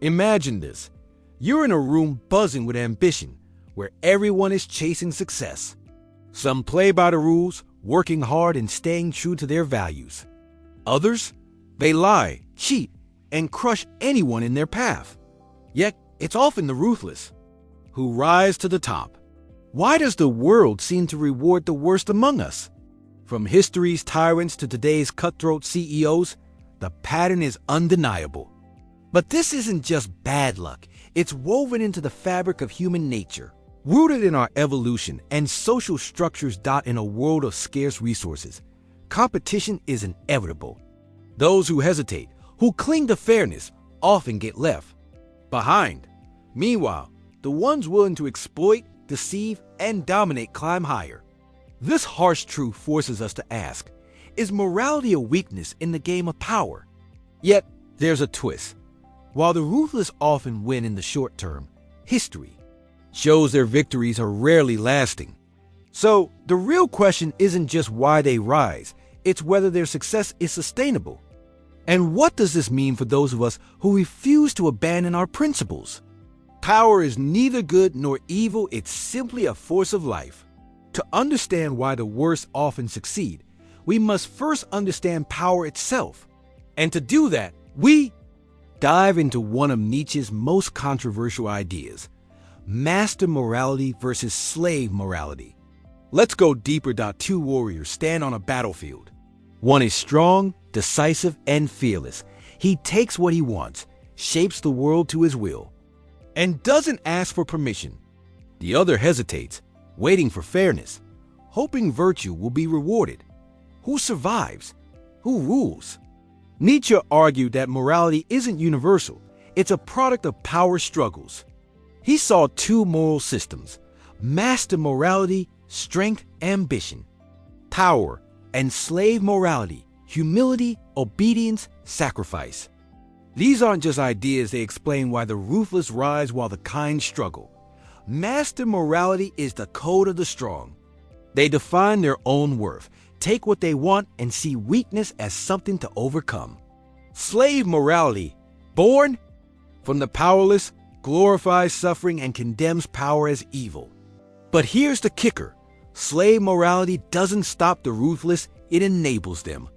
Imagine this. You're in a room buzzing with ambition, where everyone is chasing success. Some play by the rules, working hard and staying true to their values. Others, they lie, cheat, and crush anyone in their path. Yet, it's often the ruthless who rise to the top. Why does the world seem to reward the worst among us? From history's tyrants to today's cutthroat CEOs, the pattern is undeniable. But this isn't just bad luck. It's woven into the fabric of human nature, rooted in our evolution and social structures. In a world of scarce resources, competition is inevitable. Those who hesitate, who cling to fairness, often get left behind. Meanwhile, the ones willing to exploit, deceive, and dominate climb higher. This harsh truth forces us to ask, is morality a weakness in the game of power? Yet, there's a twist. While the ruthless often win in the short term, history shows their victories are rarely lasting. So, the real question isn't just why they rise, it's whether their success is sustainable. And what does this mean for those of us who refuse to abandon our principles? Power is neither good nor evil, it's simply a force of life. To understand why the worst often succeed, we must first understand power itself. And to do that, we dive into one of Nietzsche's most controversial ideas, master morality versus slave morality. Let's go deeper. Two warriors stand on a battlefield. One is strong, decisive, and fearless. He takes what he wants, shapes the world to his will, and doesn't ask for permission. The other hesitates, waiting for fairness, hoping virtue will be rewarded. Who survives? Who rules? Nietzsche argued that morality isn't universal, it's a product of power struggles. He saw two moral systems: master morality, strength, ambition; power and slave morality, humility, obedience, sacrifice. These aren't just ideas, they explain why the ruthless rise while the kind struggle. Master morality is the code of the strong. They define their own worth, take what they want, and see weakness as something to overcome. Slave morality, born from the powerless, glorifies suffering and condemns power as evil. But here's the kicker. Slave morality doesn't stop the ruthless, it enables them.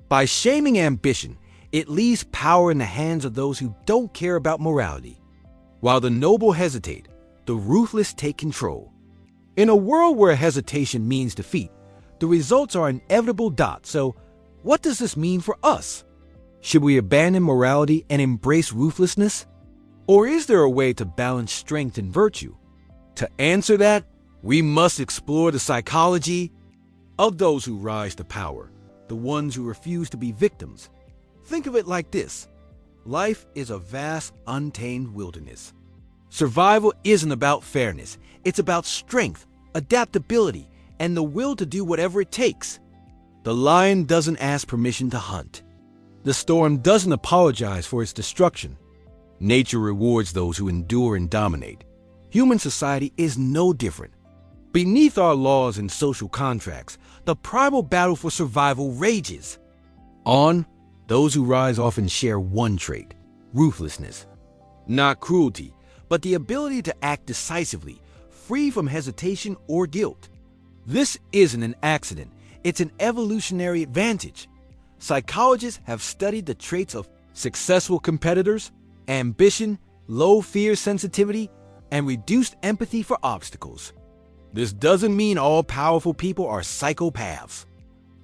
By shaming ambition, it leaves power in the hands of those who don't care about morality. While the noble hesitate, the ruthless take control. In a world where hesitation means defeat, the results are inevitable. So, what does this mean for us? Should we abandon morality and embrace ruthlessness? Or is there a way to balance strength and virtue? To answer that, we must explore the psychology of those who rise to power, the ones who refuse to be victims. Think of it like this. Life is a vast, untamed wilderness. Survival isn't about fairness. It's about strength, adaptability, and the will to do whatever it takes. The lion doesn't ask permission to hunt. The storm doesn't apologize for its destruction. Nature rewards those who endure and dominate. Human society is no different. Beneath our laws and social contracts, the primal battle for survival rages. Those who rise often share one trait: ruthlessness. Not cruelty, but the ability to act decisively, free from hesitation or guilt. This isn't an accident, it's an evolutionary advantage. Psychologists have studied the traits of successful competitors: ambition, low fear sensitivity, and reduced empathy for obstacles. This doesn't mean all powerful people are psychopaths,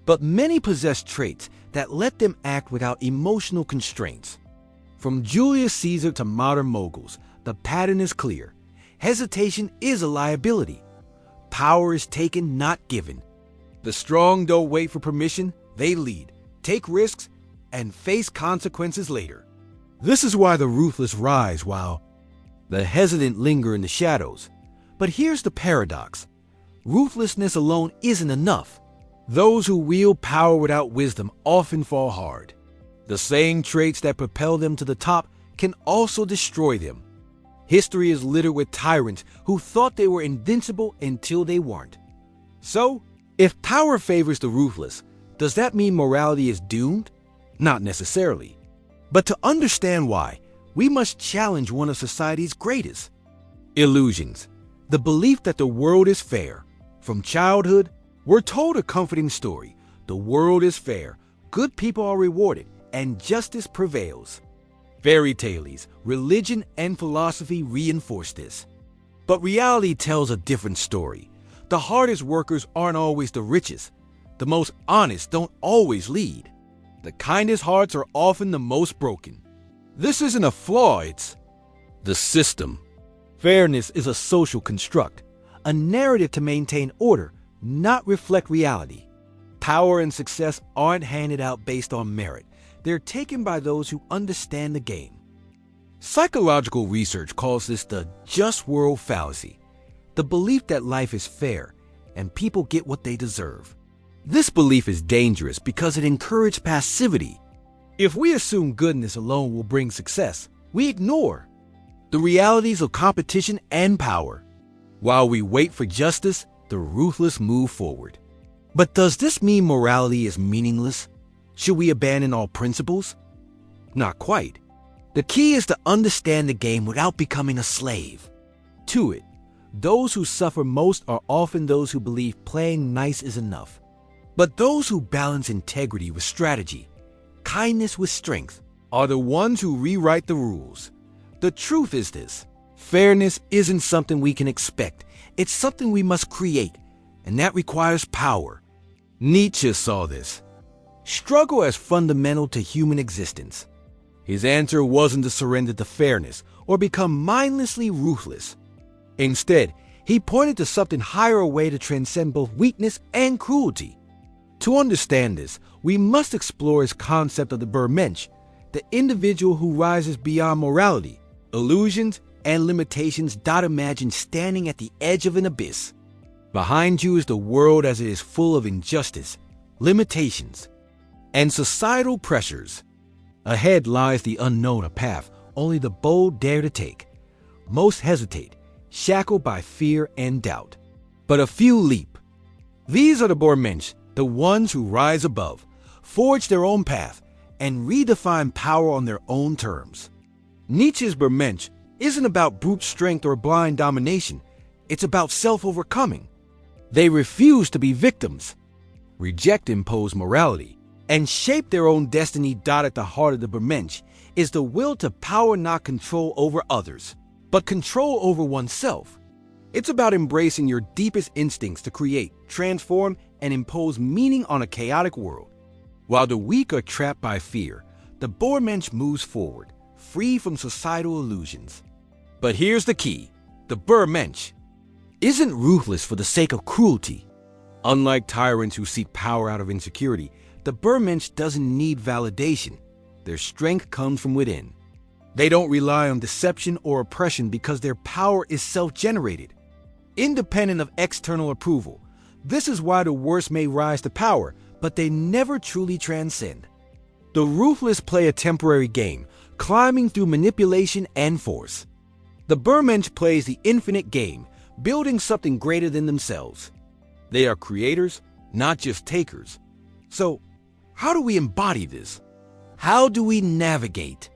but many possess traits that let them act without emotional constraints. From Julius Caesar to modern moguls, the pattern is clear. Hesitation is a liability. Power is taken, not given. The strong don't wait for permission, they lead, take risks, and face consequences later. This is why the ruthless rise while the hesitant linger in the shadows. But here's the paradox. Ruthlessness alone isn't enough. Those who wield power without wisdom often fall hard. The same traits that propel them to the top can also destroy them. History is littered with tyrants who thought they were invincible until they weren't. So, if power favors the ruthless, does that mean morality is doomed? Not necessarily. But to understand why, we must challenge one of society's greatest illusions, the belief that the world is fair. From childhood, we're told a comforting story. The world is fair, good people are rewarded, and justice prevails. Fairy tales, religion, and philosophy reinforce this. But reality tells a different story. The hardest workers aren't always the richest. The most honest don't always lead. The kindest hearts are often the most broken. This isn't a flaw, it's the system. Fairness is a social construct, a narrative to maintain order, not reflect reality. Power and success aren't handed out based on merit. They're taken by those who understand the game. Psychological research calls this the just world fallacy, the belief that life is fair and people get what they deserve. This belief is dangerous because it encourages passivity. If we assume goodness alone will bring success, we ignore the realities of competition and power. While we wait for justice, the ruthless move forward. But does this mean morality is meaningless? Should we abandon all principles? Not quite. The key is to understand the game without becoming a slave to it. Those who suffer most are often those who believe playing nice is enough. But those who balance integrity with strategy, kindness with strength, are the ones who rewrite the rules. The truth is this: fairness isn't something we can expect. It's something we must create, and that requires power. Nietzsche saw this struggle as fundamental to human existence. His answer wasn't to surrender to fairness or become mindlessly ruthless. Instead, he pointed to something higher, a way to transcend both weakness and cruelty. To understand this, we must explore his concept of the Übermensch, the individual who rises beyond morality, illusions, and limitations. Imagine standing at the edge of an abyss. Behind you is the world as it is, full of injustice, limitations, and societal pressures. Ahead lies the unknown, a path only the bold dare to take. Most hesitate, shackled by fear and doubt. But a few leap. These are the Übermensch, the ones who rise above, forge their own path, and redefine power on their own terms. Nietzsche's Übermensch isn't about brute strength or blind domination. It's about self-overcoming. They refuse to be victims, reject imposed morality, and shape their own destiny. At the heart of the Übermensch is the will to power, not control over others, but control over oneself. It's about embracing your deepest instincts to create, transform, and impose meaning on a chaotic world. While the weak are trapped by fear, the Übermensch moves forward, free from societal illusions. But here's the key: the Übermensch isn't ruthless for the sake of cruelty. Unlike tyrants who seek power out of insecurity, the Übermensch doesn't need validation. Their strength comes from within. They don't rely on deception or oppression because their power is self-generated, independent of external approval. This is why the worst may rise to power, but they never truly transcend. The ruthless play a temporary game, climbing through manipulation and force. The Übermensch plays the infinite game, building something greater than themselves. They are creators, not just takers. So, how do we embody this? How do we navigate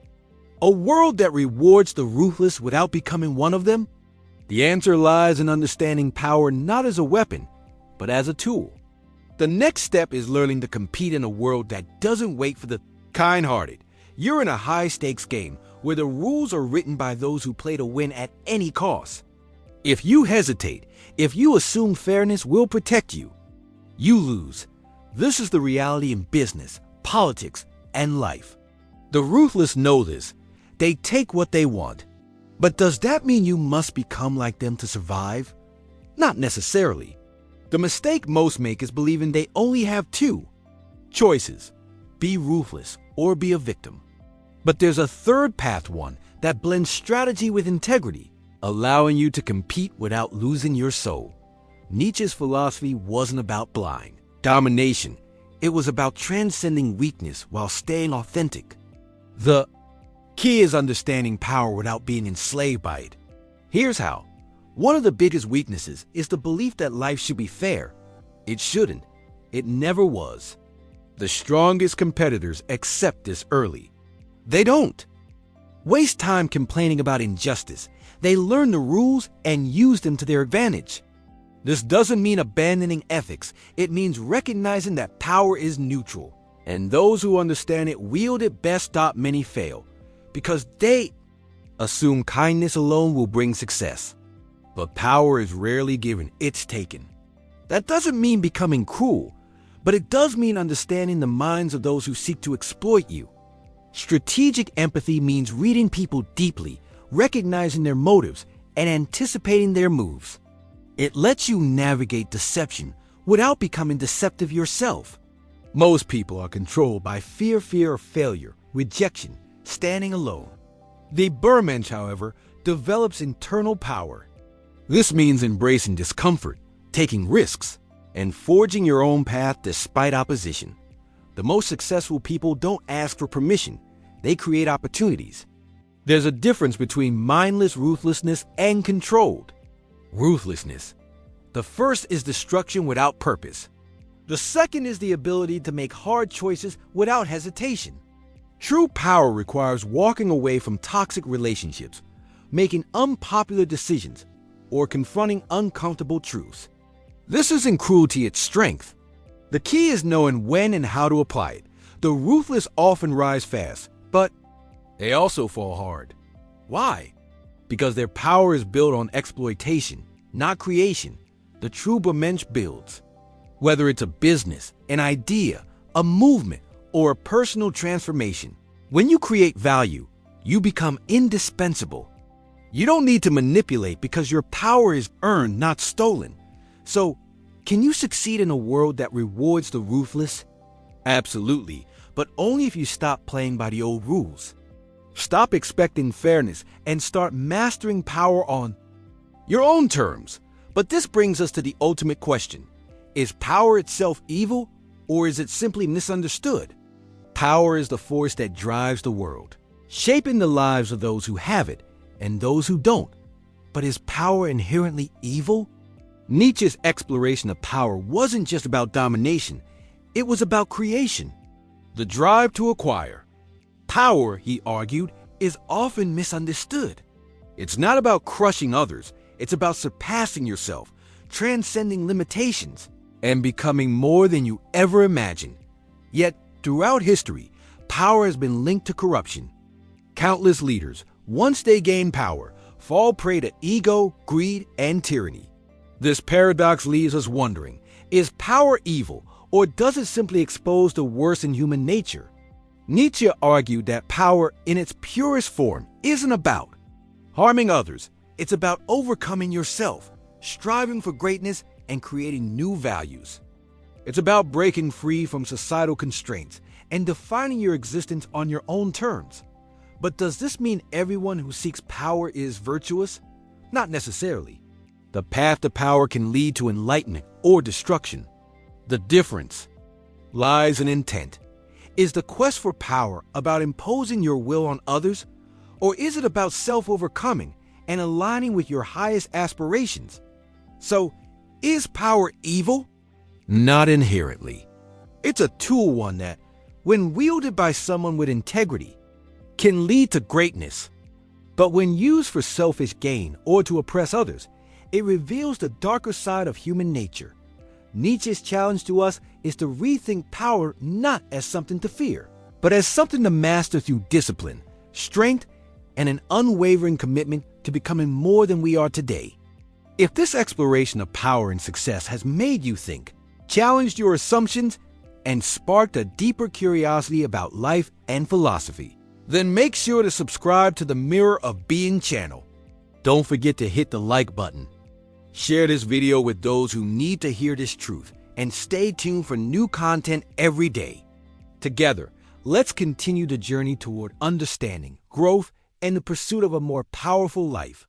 a world that rewards the ruthless without becoming one of them? The answer lies in understanding power not as a weapon, but as a tool. The next step is learning to compete in a world that doesn't wait for the kind-hearted. You're in a high-stakes game where the rules are written by those who play to win at any cost. If you hesitate, if you assume fairness will protect you, you lose. This is the reality in business, politics, and life. The ruthless know this. They take what they want. But does that mean you must become like them to survive? Not necessarily. The mistake most make is believing they only have two choices: be ruthless or be a victim. But there's a third path, one that blends strategy with integrity, allowing you to compete without losing your soul. Nietzsche's philosophy wasn't about blind domination. It was about transcending weakness while staying authentic. The key is understanding power without being enslaved by it. Here's how. One of the biggest weaknesses is the belief that life should be fair. It shouldn't. It never was. The strongest competitors accept this early. They don't waste time complaining about injustice. They learn the rules and use them to their advantage. This doesn't mean abandoning ethics. It means recognizing that power is neutral, and those who understand it wield it best. Stop many fail because they assume kindness alone will bring success. But power is rarely given, it's taken. That doesn't mean becoming cruel, but it does mean understanding the minds of those who seek to exploit you. Strategic empathy means reading people deeply, recognizing their motives, and anticipating their moves. It lets you navigate deception without becoming deceptive yourself. Most people are controlled by fear of failure, rejection, standing alone. The Übermensch, however, develops internal power. This means embracing discomfort, taking risks, and forging your own path despite opposition. The most successful people don't ask for permission, they create opportunities. There's a difference between mindless ruthlessness and controlled ruthlessness. The first is destruction without purpose. The second is the ability to make hard choices without hesitation. True power requires walking away from toxic relationships, making unpopular decisions, or confronting uncomfortable truths. This isn't cruelty, it's strength. The key is knowing when and how to apply it. The ruthless often rise fast, but they also fall hard. Why? Because their power is built on exploitation, not creation. The true Übermensch builds. Whether it's a business, an idea, a movement, or a personal transformation, when you create value, you become indispensable. You don't need to manipulate because your power is earned, not stolen. So, can you succeed in a world that rewards the ruthless? Absolutely, but only if you stop playing by the old rules. Stop expecting fairness and start mastering power on your own terms. But this brings us to the ultimate question. Is power itself evil, or is it simply misunderstood? Power is the force that drives the world, shaping the lives of those who have it and those who don't. But is power inherently evil? Nietzsche's exploration of power wasn't just about domination, it was about creation. The drive to acquire. Power, he argued, is often misunderstood. It's not about crushing others, it's about surpassing yourself, transcending limitations, and becoming more than you ever imagined. Yet, throughout history, power has been linked to corruption. Countless leaders, once they gain power, fall prey to ego, greed, and tyranny. This paradox leaves us wondering, is power evil, or does it simply expose the worst in human nature? Nietzsche argued that power, in its purest form, isn't about harming others. It's about overcoming yourself, striving for greatness, and creating new values. It's about breaking free from societal constraints and defining your existence on your own terms. But does this mean everyone who seeks power is virtuous? Not necessarily. The path to power can lead to enlightenment or destruction. The difference lies in intent. Is the quest for power about imposing your will on others, or is it about self-overcoming and aligning with your highest aspirations? So, is power evil? Not inherently. It's a tool, one that, when wielded by someone with integrity, can lead to greatness. But when used for selfish gain or to oppress others, it reveals the darker side of human nature. Nietzsche's challenge to us is to rethink power not as something to fear, but as something to master through discipline, strength, and an unwavering commitment to becoming more than we are today. If this exploration of power and success has made you think, challenged your assumptions, and sparked a deeper curiosity about life and philosophy, then make sure to subscribe to the Mirror of Being channel. Don't forget to hit the like button. Share this video with those who need to hear this truth, and stay tuned for new content every day. Together, let's continue the journey toward understanding, growth, and the pursuit of a more powerful life.